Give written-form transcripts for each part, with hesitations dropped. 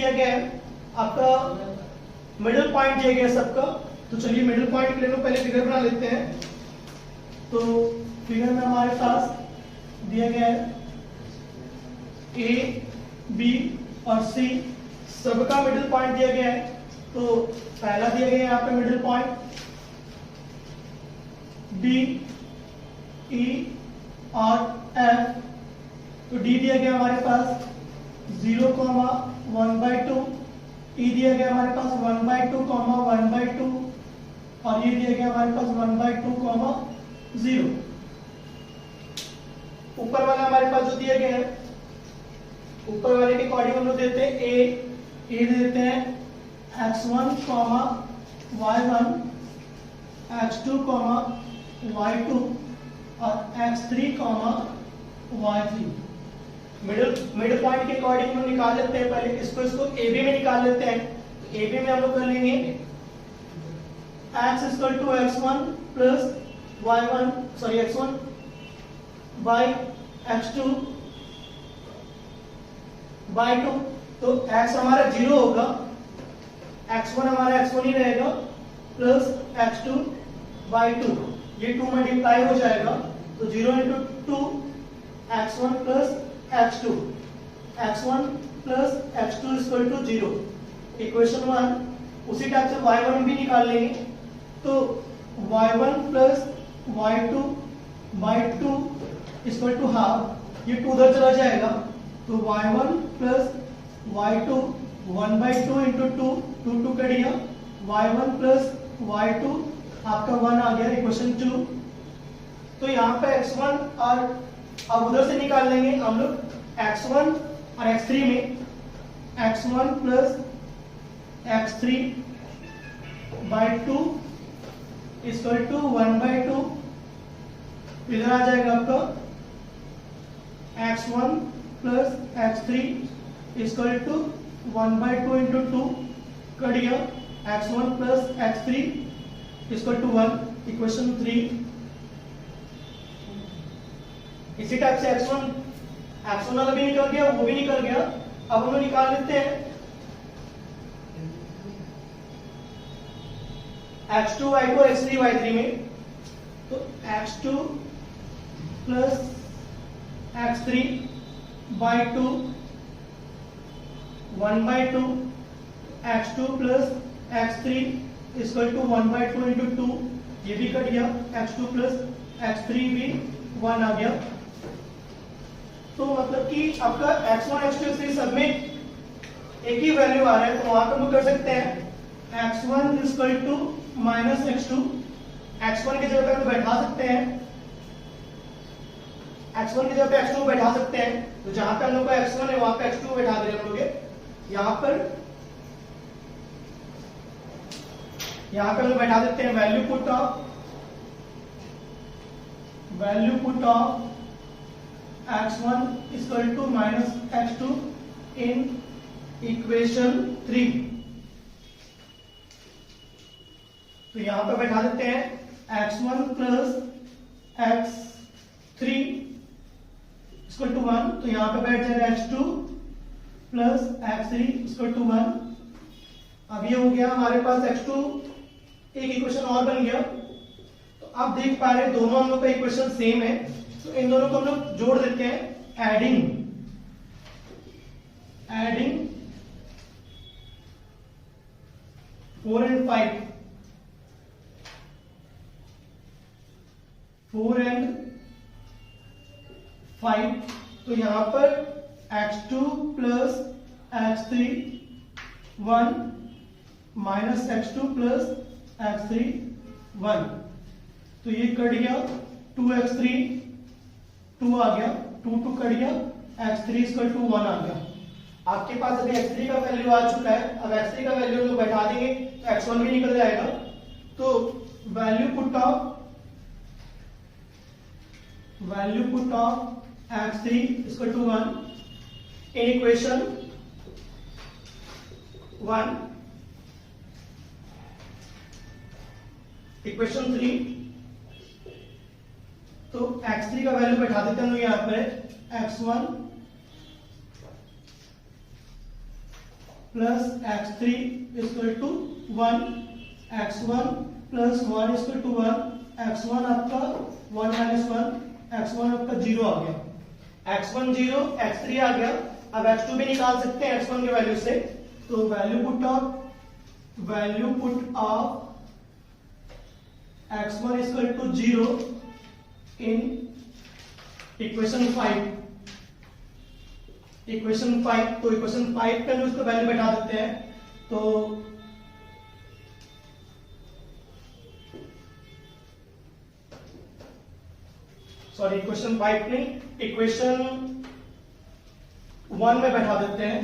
दिया गया है, आपका मिडिल पॉइंट दिया गया है सबका। तो चलिए मिडिल पॉइंट के लिए हम पहले फिगर बना लेते हैं। तो फिगर में हमारे पास दिया गया है ए, बी और सी सबका मिडिल पॉइंट दिया गया है। तो पहला दिया गया है यहाँ पे मिडिल पॉइंट डी, ई और एफ। तो डी दिया गया हमारे पास 0,1/2, ई दिया गया हमारे पास 1/2, 1/2 और ये दिया गया हमारे पास 1/2, 0। ऊपर वाला हमारे पास जो दिया गया है, ऊपर वाले के अकॉर्डिंग हम लोग देते हैं ए दे देते हैं x1, y1, x2, y2 और x3, y3। मिडिल पॉइंट के अकॉर्डिंग हम निकाल लेते हैं। पहले इसको ए बी में निकाल लेते हैं। ए बी में हम लोग कर लेंगे x = x1 plus x1 by x2 by 2। तो x हमारा 0 होगा, x1 हमारा x1 ही रहेगा प्लस x2 बाई 2। ये 2 मल्टीप्लाई हो जाएगा तो 0 × 2 x1 plus x2 plus x2 = 0। Equation 1। उसी टाइप से y1 भी निकाल लेंगे। तो y1 plus y2 by 2 = half. ये 2 उधर चला जाएगा तो y1 प्लस y2 1/2 × 2, 2 कट गया, y1 प्लस y2 आपका 1 आ गया, इक्वेशन 2। तो यहाँ पे x1 और अब उधर से निकाल लेंगे हम लोग x1 और x3 में x1 प्लस x3 बाई 2 = 1/2। इधर आ जाएगा आपका x1 प्लस x3 = 1/2 × 2 कट गया, x1 प्लस x3 = 1, इक्वेशन 3। इसी टाइप से x1 वाला भी निकल गया, वो भी निकल गया। अब हम लोग निकाल लेते हैं x2, y2 और x3, y3 में। तो x2 plus x3 by 2 1/2, x2 plus x3 = 1/2 × 2, ये भी कट गया, x2 प्लस x3 भी 1 आ गया। तो मतलब कि आपका x1, x2, x3 सब में एक ही वैल्यू आ रहा है। तो वहां पर हम कर सकते हैं x1 = -x2। x1 की जगह पे हम बैठा सकते हैं, x1 की जगह पे x2 बैठा सकते हैं। तो जहां पे हम लोग का x1 है वहां पे x2 बैठा दे हम लोग। यहाँ पे हम लोग बैठा देते हैं value put of x1 = -x2 in equation 3। तो यहां पर बैठा देते हैं x1 प्लस x3 = 1। तो यहां पर बैठ जाएगा x2 प्लस x3 = 1। अब ये हो गया हमारे पास x2, एक इक्वेशन और बन गया। तो आप देख पा रहे हैं दोनों हम लोग का इक्वेशन सेम है। तो इन दोनों को हम लोग जोड़ देते हैं, एडिंग 4 and 5, 4 and 5। तो यहां पर x2 plus x3 1 minus x2 plus x3 1। तो ये कट गया, 2x3 2 आ गया, 2 कट गया, x3 = 1 आ गया। आपके पास अभी x3 का वैल्यू आ चुका है। अब x3 का वैल्यू हम लोग बैठा देंगे तो x1 भी निकल जाएगा। तो value put of x3 = 1 in equation 1। Equation 3। तो x3 का वैल्यू बैठा देते हैं हम लोग यहाँ पे, x1 plus x3 equal to 1, x1 plus 1 equal to 1, x1 आपका 1 माइनस 1, x1 आपका 0 आ गया, x1 0, x3 आ गया। अब x2 भी निकाल सकते हैं x1 के वैल्यू से, तो value put of x1 equal to 0 in equation 5। Equation 5, तो इक्वेशन 5 पे उसको वैल्यू बैठा देते हैं, तो सॉरी इक्वेशन 5 नहीं, इक्वेशन 1 में बैठा देते हैं।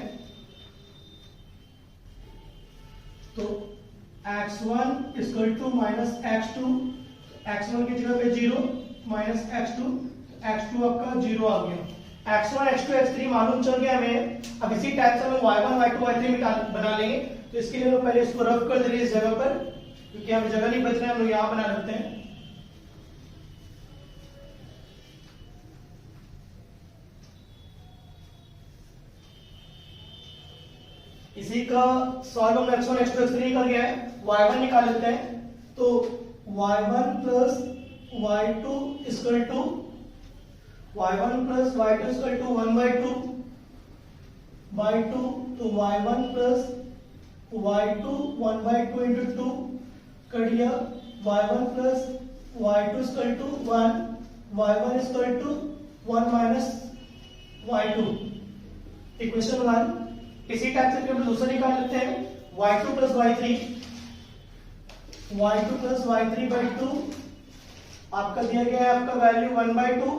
तो x1 equal to minus x2, x1 की जगह पे 0 माइनस x2, x2 आपका 0 आ गया। x1 x2 x3 मालूम चल गया हमें। अब इसी टाइप से हम y1 y2 y3 बना लेंगे। तो इसके लिए हम पहले इसको रफ कर देंगे इस जगह पर, क्योंकि हमें जगह नहीं बच रहा है, हम लोग यहां बना लेते हैं। इसी का सॉल्व हम x1 x2 x3 निकल गया है, y1 निकाल लेते हैं। तो y1 plus y2 equal to y1 plus y2 equal to 1/2 by 2, तो y1 प्लस y2 1/2 इंटू 2 कर दिया, y1 plus y2 equal to 1, y1 equal to 1 minus y2, equation 1। इसी टाइप से हम दूसरा निकाल लेते हैं, y2 plus y3, y2 plus y3 by 2 आपका दिया गया है आपका वैल्यू 1/2,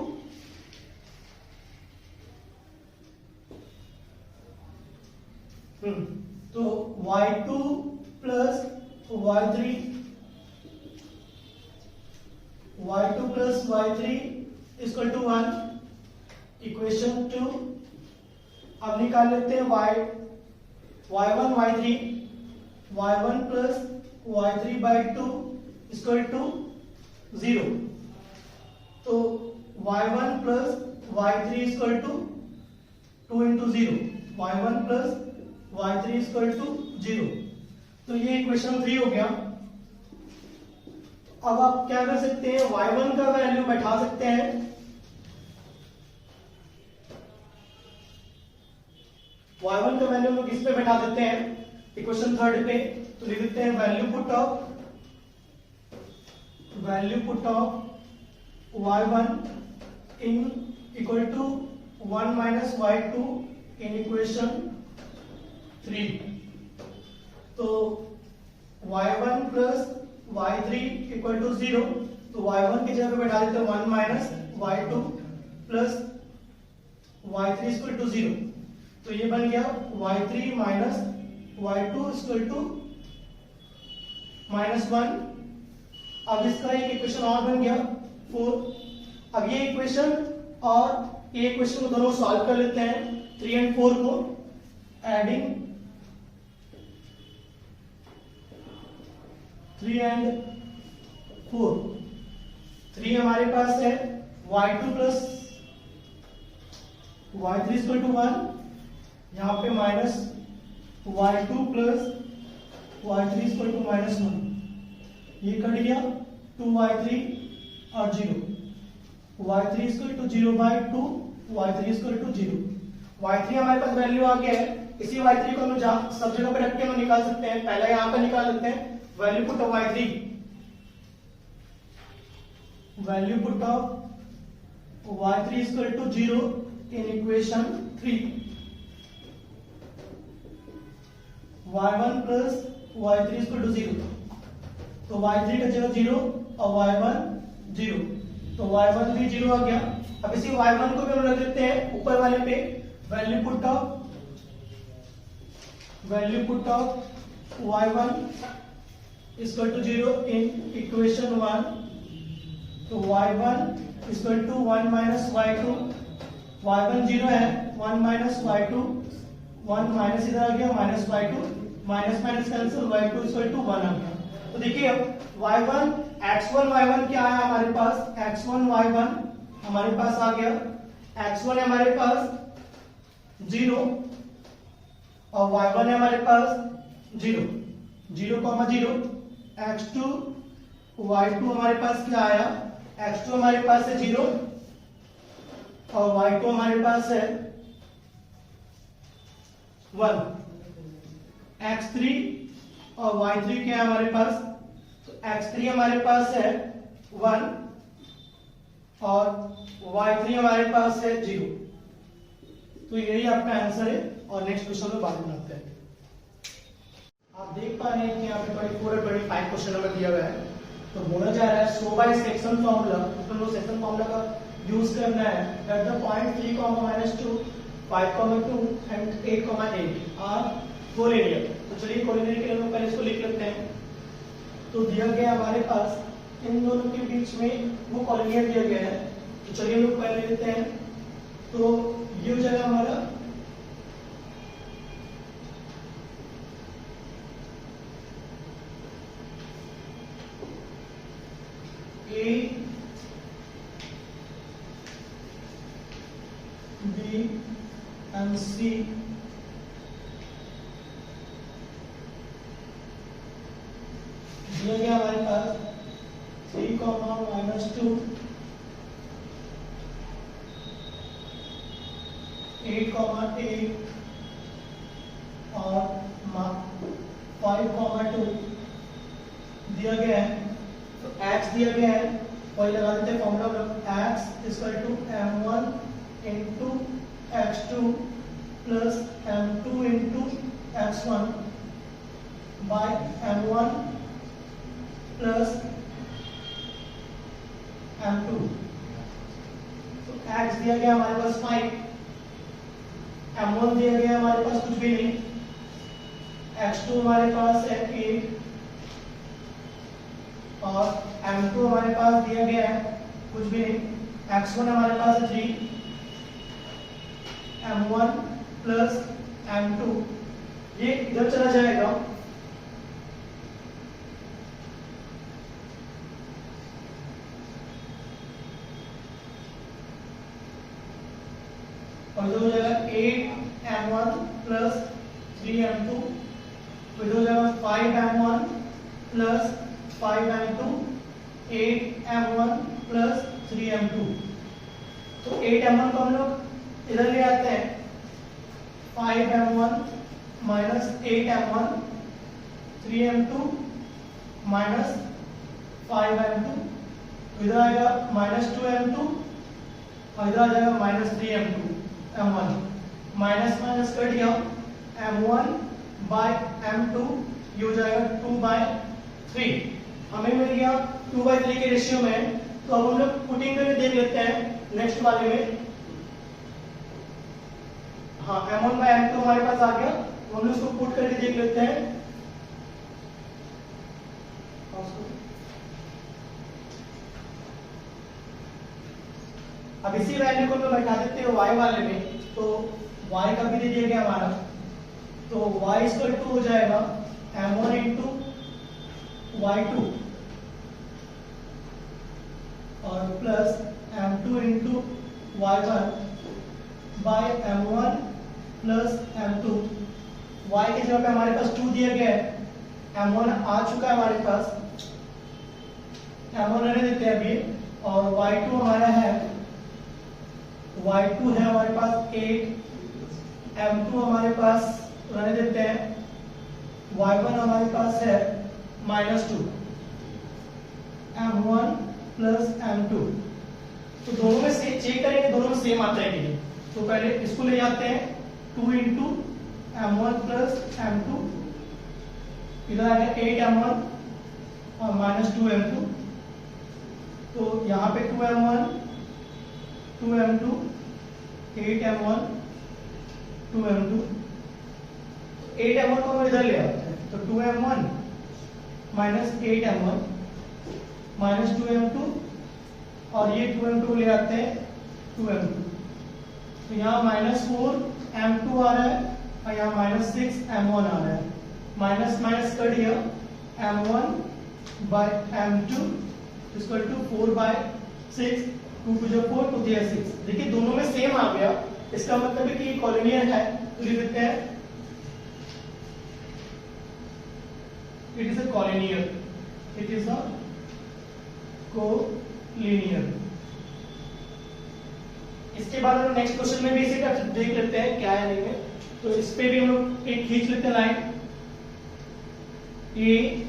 तो y2 plus y3, y2 plus y3 equal to 1, equation 2। अब निकाल लेते हैं y1 y3, y1 plus y3 by 2 equal to 0, तो y1 plus y3 equal to 2 into 0, y1 plus y3 equal to 0, तो ये इक्वेशन 3 हो गया। अब आप क्या कर सकते हैं, y1 का वैल्यू बैठा सकते हैं, y1 का वैल्यू हम लोग इस पे बैठा देते हैं इक्वेशन 3 पे। तो लिख देते हैं value put of y1 in equal to 1 minus y2 in equation 3। तो y1 plus y3 equal to 0, तो y1 की जगह पे बैठा देते हैं 1 minus y2 plus y3 equal to 0, तो ये बन गया y3 minus y2 equal to -1। अब इसका एक इक्वेशन और बन गया 4। अब ये इक्वेशन और ये इक्वेशन को दोनों सॉल्व कर लेते हैं, 3 एंड 4 को एडिंग 3 एंड 4, 3 हमारे पास है y2 plus y3 equal to 1, यहाँ पे minus y2 plus y3 equal to -1, ये कट गया 2y3 और 0, y3 equal to 0 by 2, y3 equal to 0। y3 हमारे पास वैल्यू आ गया है, इसी y3 को हम सब जगह पे रख के हम निकाल सकते हैं। पहला यहाँ पे निकाल लेते हैं value put of y3, value put of y3 equal to 0 in equation 3, y1 plus y3 equal to 0, तो y3 का जगह 0 और y1 0, तो y1 भी 0 आ गया। अब इसी y1 को भी हम रख देते हैं ऊपर वाले पे, value put of y1 equal to 0 in equation 1, तो y1 equal to 1 minus y2, y1 0 है, 1 माइनस y2, 1 माइनस इधर आ गया minus y2, minus minus cancel, y2 equal to 1 आ गया। तो देखिए अब y1 x1 y1 क्या है हमारे पास, x1 y1 हमारे पास आ गया, x1 है हमारे पास 0 और y1 है हमारे पास 0, 0,0, x2 y2 हमारे पास क्या आया, x2 हमारे पास है 0 और y2 हमारे पास है 1, x3 और y3 क्या है हमारे पास, तो x3 हमारे पास है 1 और y3 हमारे पास है 0। तो यही आपका आंसर है और नेक्स्ट क्वेश्चन में बात बनाते हैं। आप देख पा रहे हैं कि यहाँ पे 24 और 25 क्वेश्चन नंबर दिया गया है। तो बोला जा रहा है शो बाय सेक्शन फार्मूला, उसमें वो सेक्शन फार्मूला का यूज करना है at the point 3, -2, 5,2 and 8,8 are collinear. तो चलिए कोलिनियर के लिए हम पहले इसको लिख लेते हैं। तो दिया गया हमारे पास इन दोनों के बीच में वो कोलिनियर दिया गया है। तो चलिए हम लोग पहले लेते हैं। तो ये हो जाएगा हमारा A B and C दिया गया हमारे पास 3, -2, 8,8 और 5,2 दिया गया है। तो x दिया गया है, वही लगा देते हैं formula, x equal to m1 into x2 plus m2 into x1 by m1 plus m2। तो x दिया गया हमारे पास 5, m1 दिया गया हमारे पास कुछ भी नहीं, x2 हमारे पास है 8 और m2 हमारे पास दिया गया है कुछ भी नहीं, x1 हमारे पास है 3, m1 प्लस m2 ये इधर चला जाएगा और इधर हो जाएगा 8m1 प्लस 3m2, तो इधर हो जाएगा 5m1 plus 5m2, 8m1 plus 3m2। तो 8m1 को हम लोग इधर ले आते हैं, 5m1 minus 8m1, 3m2 minus 5m2, इधर आएगा -2m2 और इधर आ जाएगा -3m2 m1, माइनस माइनस कर दिया, m1 बाय m2 ये हो जाएगा 2/3, हमें मिल गया 2/3 के रेशियो में। तो अब हम लोग पुटिंग करके देख लेते हैं नेक्स्ट वाले में। हाँ m1 बाय m2 हमारे पास आ गया, तो हम लोग उसको पुट करके देख लेते हैं। अब इसी वैल्यू को मैं बैठा देते हैं y वाले में, तो y का भी दे दिया गया हमारा, तो y इक्वल टू हो जाएगा m1 इंटू y2 और plus m2 into y1 by m1 plus m2। y की जगह पे हमारे पास 2 दिया गया है, m1 आ चुका है हमारे पास, m1 रहने देते हैं अभी, और y2 हमारा है, y2 है हमारे पास 8, m2 हमारे पास रहने देते हैं, y1 हमारे पास है -2, m1 प्लस m2। तो दोनों में से चेक करेंगे दोनों में सेम आता है कि नहीं। तो पहले इसको ले जाते हैं, 2 इंटू m1 प्लस m2, इधर आ गया 8m1 और -2m2, तो यहाँ पे 2m1 2m2 8m1 2m2, 8m1 को हम इधर ले आते हैं, तो 2m1 minus 8m1 minus 2m2 और ये 2m2 ले आते हैं 2m2, तो यहाँ -4m2 आ रहा है और यहाँ -6m1 आ रहा है, माइनस माइनस कर दिया, m1 by m2 equal to 4/6, 2 to the 4 2 दिया 6। देखिए दोनों में सेम आ गया, इसका मतलब है कि ये कॉलिनियर है। तो लिख देते हैं it is a collinear, it is a collinear. इसके बाद हम नेक्स्ट क्वेश्चन में भी इसी का देख लेते हैं क्या है नहीं है। तो इस पे भी हम लोग एक खींच लेते हैं लाइन ए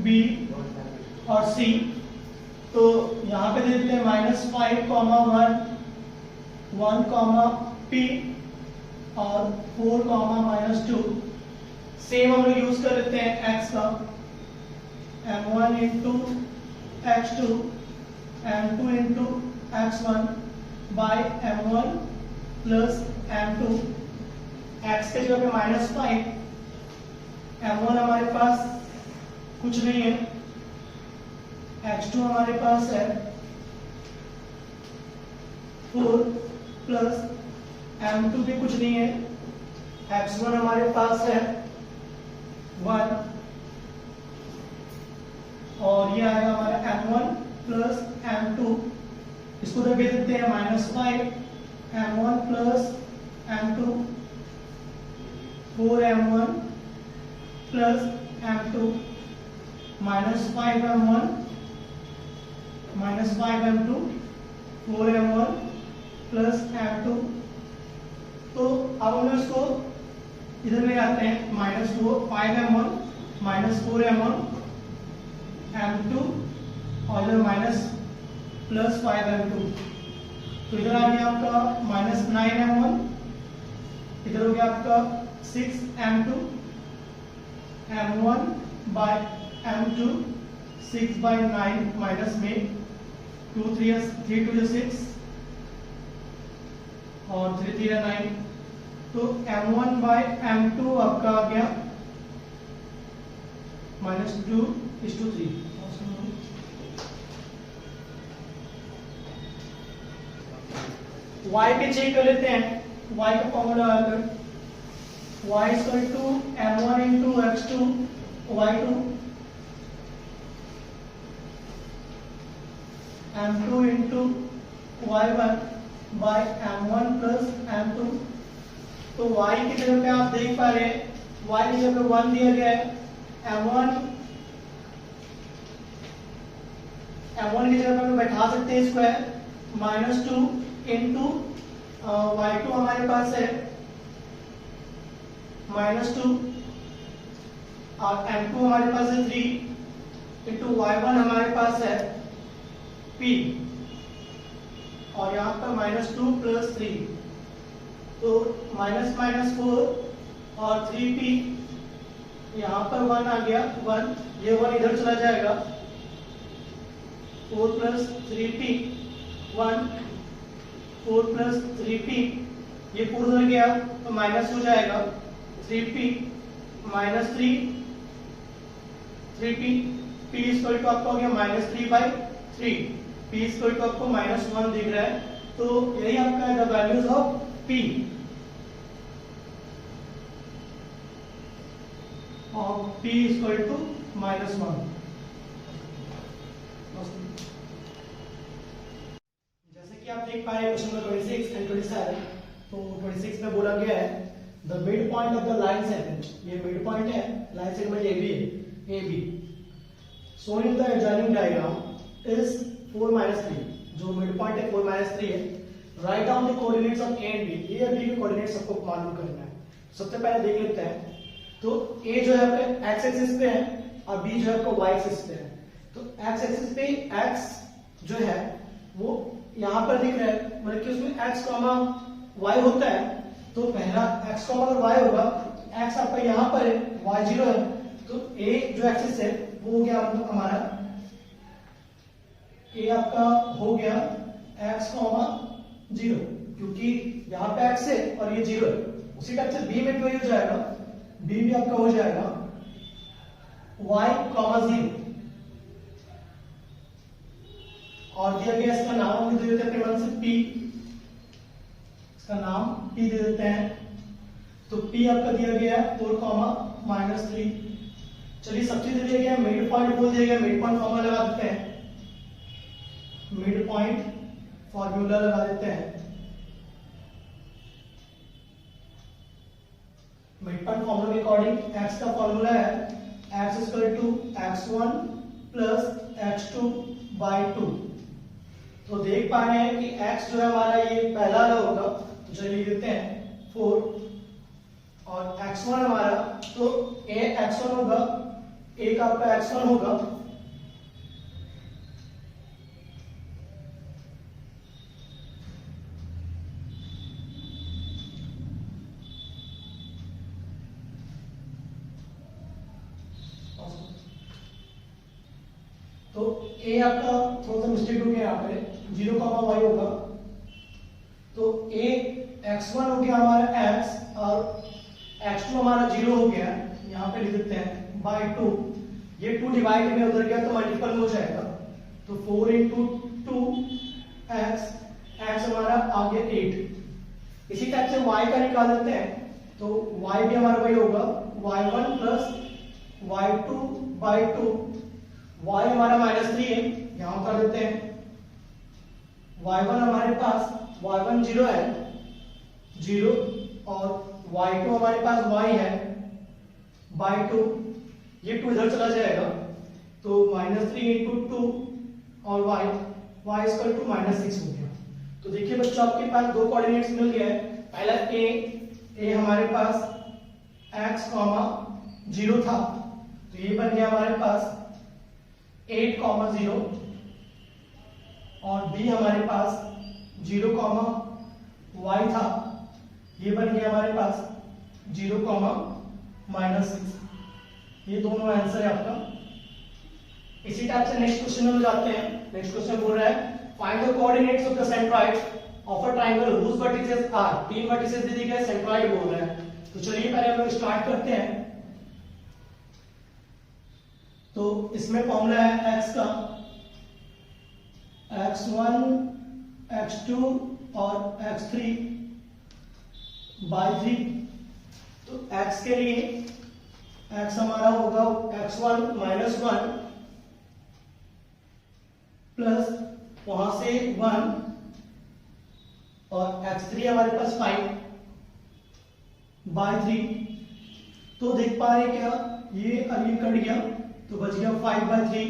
बी और सी। तो यहाँ पे दे देते हैं -5, 1, 1, P और 4, -2। सेम हम लोग यूज कर लेते हैं x का, m1 into x2 m2 into x1 by m1 plus m2। x के जगह पे -5, m1 हमारे पास कुछ नहीं है, x2 हमारे पास है 4 प्लस m2 भी कुछ नहीं है, x1 हमारे पास है 1 और ये आएगा हमारा m1 प्लस m2। इसको तो दे देते हैं -5 m1 plus m2, 4 m1 plus m2 -5 m1 -5 m2, 4 m1 plus m2। तो अब हम लोग इसको इधर ले आते हैं, -5 m1 -4 m1 m2 और इधर +5 m2। तो इधर आ गया आपका -9 m1, इधर हो गया आपका 6 m2, m1 by m2, 6 bye 9 minus में 2 3 2 6 और 3 3 9। तो m1 बाय m2 आपका आ गया -2:3। y पे चेक कर लेते हैं, y का फॉर्मूला लगाकर y = m1 into x2 y2 m2 into y1 by m1 plus m2। तो y की जगह पे आप देख पा रहे हैं, y की जगह पे 1 दिया गया है, m1 की जगह पे बैठा सकते हैं स्क्वायर, -2 इंटू y2 हमारे पास है -2 और m2 हमारे पास है 3 इंटू y1 हमारे पास है p और यहाँ पर -2 प्लस 3। तो -4 और 3p, यहाँ पर 1 आ गया, 1 ये 1 इधर चला जाएगा, 4 प्लस 3p 1, 4 प्लस 3p ये 4 उधर गया तो माइनस हो जाएगा, 3p -3p p equal to आपको हो गया -3/3, p इक्वल टू आपको -1 दिख रहा है। तो यही आपका द वैल्यूज ऑफ p और p इक्वल टू -1। जैसे कि आप देख पा रहे हैं क्वेश्चन नंबर 26 एंड 27। तो 26 में बोला गया है the mid point of the line segment, ये मिड पॉइंट है लाइन सेगमेंट AB है, AB shown in the adjoining diagram is 4 - 3। जो मिड पॉइंट है 4 - 3 है। Write down the coordinates of A and B, A और B के coordinates सबको मालूम करना है। सबसे पहले देख लेते हैं। तो A जो है आपका x एक्सिस पे है और B जो है आपका y एक्सिस पे है। तो x एक्सिस पे x जो है वो यहाँ पर दिख रहा है, मतलब कि उसमें x, y होता है। तो पहला x, अगर y होगा, x आपका यहाँ पर है, y 0 है, तो A जो एक्सिस है वो हो गया हमारा, A आपका हो गया x, 0, क्योंकि यहाँ पे x है और ये 0 है। उसी टाइप से B में भी हो जाएगा, B भी आपका हो जाएगा y, 0 और दिया गया इसका नाम हम दे देते हैं अपने मन से P, इसका नाम P दे देते हैं। तो P आपका दिया गया 4, -3। चलिए सब चीज दिया गया, मिड पॉइंट बोल दिया गया, मिड पॉइंट फॉर्मूला लगा देते हैं, मिड पॉइंट फॉर्मूला लगा देते हैं। मिड पॉइंट फॉर्मूला के अकॉर्डिंग x का फॉर्मूला है x equal to x1 plus x2 by 2। तो देख पा रहे हैं कि x जो है हमारा ये पहला वाला होगा, तो चलिए लिखते हैं 4, और x1 हमारा, तो a x1 होगा, एक आपका x1 होगा, तो a आपका थोड़ा सा मिस्टेक हो गया यहाँ पे, 0 y होगा, तो a x1 हो गया हमारा x और x2 हमारा 0 हो गया, यहाँ पे लिख देते हैं बाई 2। ये 2 डिवाइड में उधर गया तो मल्टीपल हो जाएगा, तो 4 इंटू 2 x हमारा आ गया 8। इसी टाइप से y का निकाल देते हैं, तो y भी हमारा वही होगा y1 plus y2 by 2। y हमारा -3 है, यहां कर देते हैं। y1 हमारे पास y1 0 है 0, और y2 हमारे पास y है बाई 2, ये 2 इधर चला जाएगा, तो -3 इंटू 2 और y इक्वल टू -6 हो गया। तो देखिए बच्चों, आपके पास दो कोऑर्डिनेट्स मिल गया है। पहला a हमारे पास x, 0 था, तो ये बन गया हमारे पास 8, 0, और b हमारे पास 0, y था, ये बन गया हमारे पास 0, -6। ये दोनों आंसर है आपका। इसी टाइप से नेक्स्ट क्वेश्चन में जाते हैं। नेक्स्ट क्वेश्चन बोल रहा है find the coordinates of the centroid of a triangle whose vertices are. 3 vertices दे दिए गए, सेंट्रॉइड बोल रहा है। तो चलिए पहले हम लोग स्टार्ट करते हैं। तो इसमें फॉर्मूला है x का, x1 x2 और x3 बाई 3। तो x के लिए x हमारा होगा x1 -1 प्लस वहां से 1, और x3 हमारे पास 5 बाई 3। तो देख पा रहे क्या, ये और ये कट गया, तो बच गया 5/3।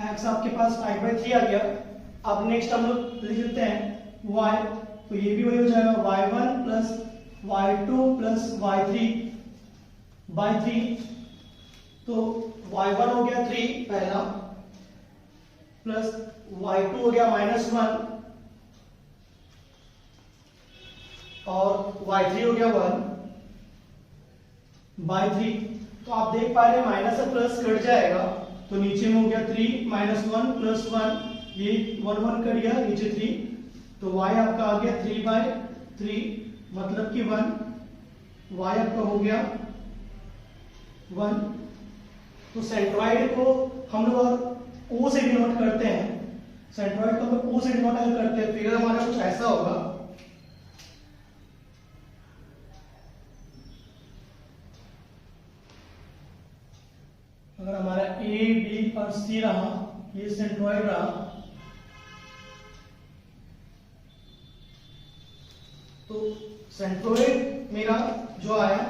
x आपके पास 5/3 आ गया। अब नेक्स्ट हम लोग लिख देते हैं y, तो ये भी वही हो जाएगा y1 plus y2 plus y3 by 3। तो y1 हो गया 3 पहला, प्लस y2 हो गया -1, और y3 हो गया 1 बाई 3। तो आप देख पा रहे हैं माइनस और प्लस कट जाएगा, तो नीचे में हो गया 3 -1 प्लस 1, ये 1 1 कट गया, नीचे 3, तो y आपका आ गया 3/3, मतलब कि 1, y आपका हो गया 1। तो सेंट्रॉइड को हम लोग O से डिनोट करते हैं। सेंट्रॉइड को हम O से डिनोट अगर करते हैं, फिगर हमारा कुछ ऐसा होगा। अगर हमारा A, B और C रहा, ये सेंट्रॉइड रहा, तो सेंट्रॉइड मेरा जो आया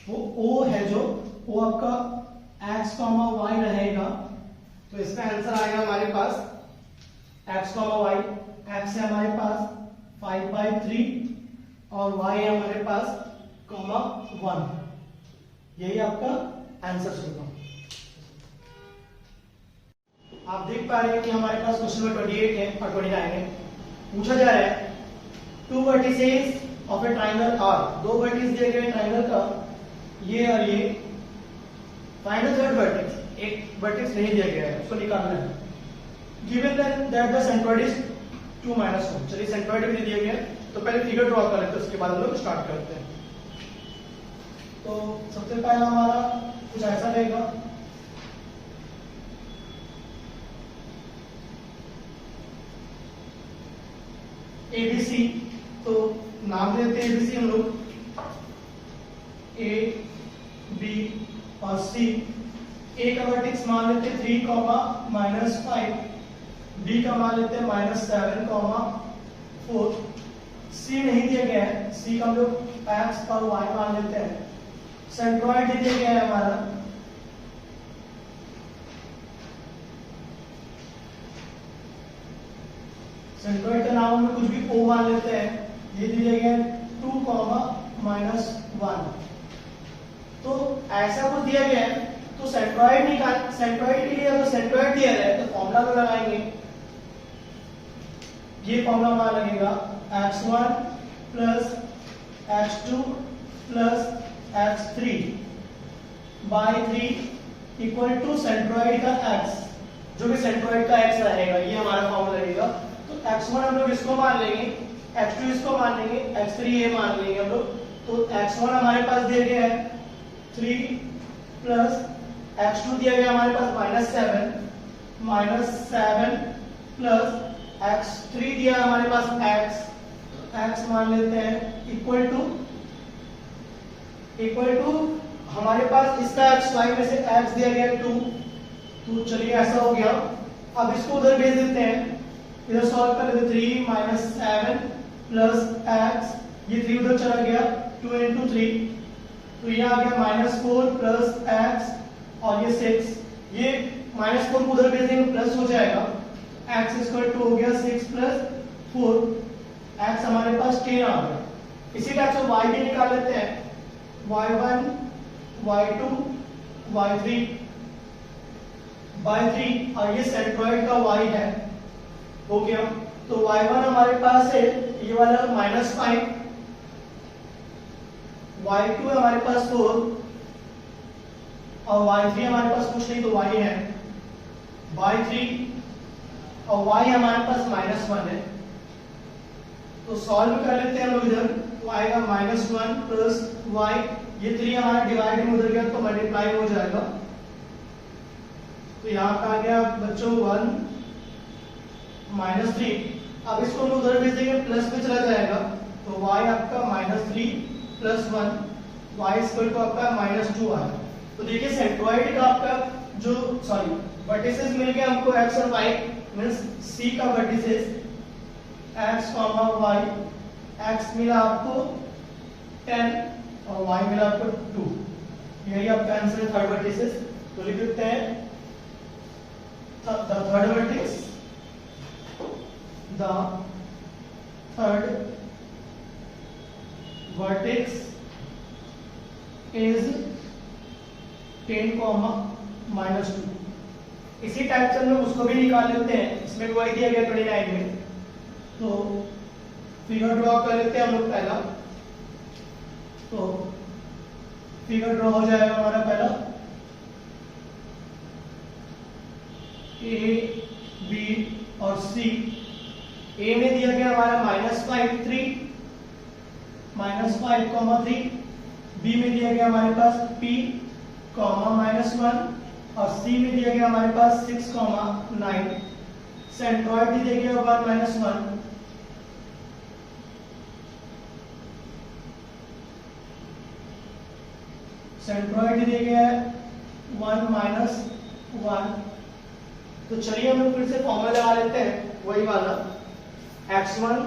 वो O है, जो O आपका x, y रहेगा। तो इसका आंसर आएगा हमारे पास x, y। x है हमारे पास 5/3 और y है हमारे पास 1। यही आपका आंसर होगा। आप देख पा रहे हैं कि हमारे पास क्वेश्चन नंबर 28 है और 29 है। पूछा जा रहा है 2 vertices of a triangle are. 2 vertices दिए गए ट्रायंगल का, ये और ये। Find the third vertex. एक वर्टेक्स नहीं दिया गया है, उसको निकालना है। Given that the centroid is 2 - 1। चलिए सेंट्रॉइड भी दिया गया, तो पहले फिगर ड्रॉ कर लेते हैं, उसके बाद हम लोग स्टार्ट करते हैं। तो सबसे पहला हमारा कुछ ऐसा रहेगा। ABC, तो नाम देते हैं ABC हम लोग, A, B और C। A का वर्टेक्स मान लेते हैं 3, -5। B का मान लेते हैं -7, 4। C नहीं दिया गया है, C का हम लोग x और y मान लेते हैं। सेंट्रॉइड दिया गया है हमारा सेंट्रॉइड का नाम में कुछ भी ओ मान लेते हैं। ये दिया गया 2, -1। तो ऐसा कुछ दिया गया है तो सेंट्रॉइड के लिए अगर सेंट्रॉइड दिया जाए तो फॉर्मूला को लगाएंगे। ये फॉर्मूला हमारा लगेगा x1 plus x2 plus x3 by 3 equal to centroid का x, जो भी सेंट्रॉइड का x रहेगा ये हमारा फॉर्मूला लगेगा। तो x1 हम लोग इसको मान लेंगे, x2 इसको मान लेंगे, x3 ये मान लेंगे हम लोग। तो x1 हमारे पास दिया गया है 3 प्लस x2 दिया गया हमारे पास -7 प्लस x3 दिया हमारे पास x मान लेते हैं इक्वल टू हमारे पास इसका xy में से x दिया गया 2। तो चलिए ऐसा हो गया। अब इसको उधर भेज देते हैं, इधर सॉल्व कर लेते 3 - 7 प्लस x, ये 3 उधर चला गया 2 × 3, तो ये आ गया -4 प्लस x और ये 6, ये -4 को उधर भेज देंगे प्लस हो जाएगा, x = हो गया 6 + 4, x हमारे पास 10 आ गया। इसी टाइप से y भी निकाल लेते हैं, y1 y2 y3 और ये सेंट्रॉइड का y है, हो गया। तो y1 हमारे पास है ये वाला -5, y2 हमारे पास 4 और y3 हमारे पास कुछ नहीं तो y है y3 और y हमारे पास -1 है। तो सॉल्व कर लेते हैं हम लोग इधर, तो आएगा -1 प्लस y, ये 3 हमारा डिवाइड में उधर गया तो मल्टीप्लाई हो जाएगा। तो यहाँ का आ गया बच्चों 1 -3, अब इसको हम उधर भेज देंगे प्लस में चला जाएगा, तो y आपका -3 + 1, y = आपका -2 आएगा। तो देखिए सेंट्रॉइड का आपका जो वर्टिसेस मिल गया हमको x और y, मींस c का वर्टिसेस x, y, x मिला आपको 10 और y मिला आपको 2, यही आपका आंसर है थर्ड वर्टिसेस। तो लिख देते हैं the third vertex is 10, -2। इसी टाइप से हम लोग उसको भी निकाल लेते हैं, इसमें वही दिया गया 29 में। तो फिगर ड्रॉ कर लेते हैं हम लोग पहला, तो फिगर ड्रॉ हो जाएगा हमारा पहला A, B और C। A में दिया गया हमारा -5, 3 -5, 3, B में दिया गया हमारे पास P, -1 और C में दिया गया हमारे पास 6, 9। सेंट्रॉइड भी दिया गया 1 - 1, सेंट्रॉइड दिया गया है 1 - 1। तो चलिए हम फिर से फॉर्मूला लगा लेते हैं, वही वाला x1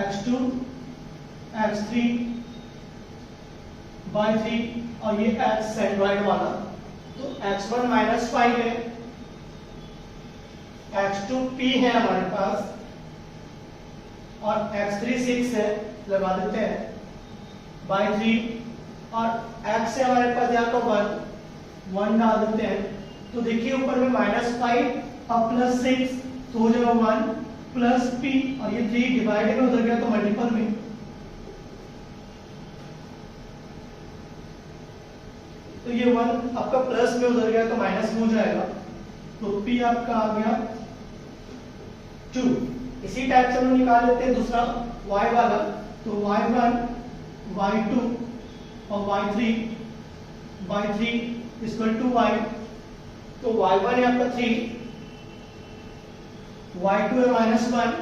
x2 x3 by 3 और ये x सेंट्रॉइड वाला। तो x1 -5 है, x2 p है हमारे पास और x3 6 है, लगा देते हैं by 3 और x से हमारे पास यहाँ पर 1 डाल देते हैं। तो देखिए ऊपर में -5 और +6 तो हो जाएगा 1 प्लस p और ये 3 डिवाइड में उधर गया तो मल्टीपल में, तो ये 1 आपका प्लस में उधर गया तो माइनस में हो जाएगा। तो p आपका आ गया 2। इसी टाइप से हम निकाल लेते हैं दूसरा y वाला, तो y1 y2 और y3 y, तो y1 है आपका 3, y2 है -1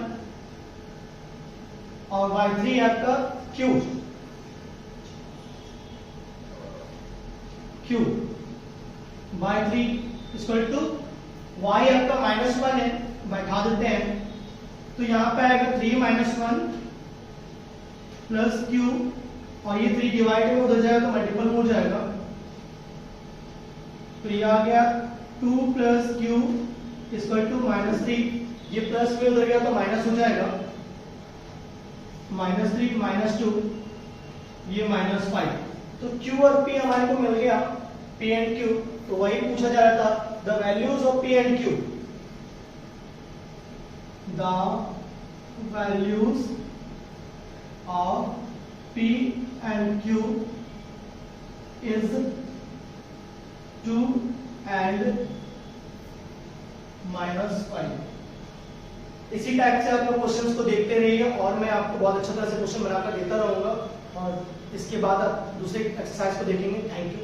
और y3 है आपका q y3 y आपका -1 है, बैठा देते हैं। तो यहाँ पे आएगा 3 - 1 प्लस q और ये 3 डिवाइड में उधर जाएगा तो मल्टीपल हो जाएगा। तो ये आ गया 2 + q = -3 ये प्लस में उधर गया तो माइनस हो जाएगा, -3 -2 ये -5। तो Q और P हमारे को मिल गया, P एंड Q। तो वही पूछा जा रहा था, the values of P and Q, the values of P and Q is 2 and -5। इसी टाइप से आप लोग क्वेश्चंस को देखते रहिए और मैं आपको बहुत अच्छा तरह से क्वेश्चन बनाकर देता रहूंगा, और इसके बाद आप दूसरे एक्सरसाइज को देखेंगे। Thank you.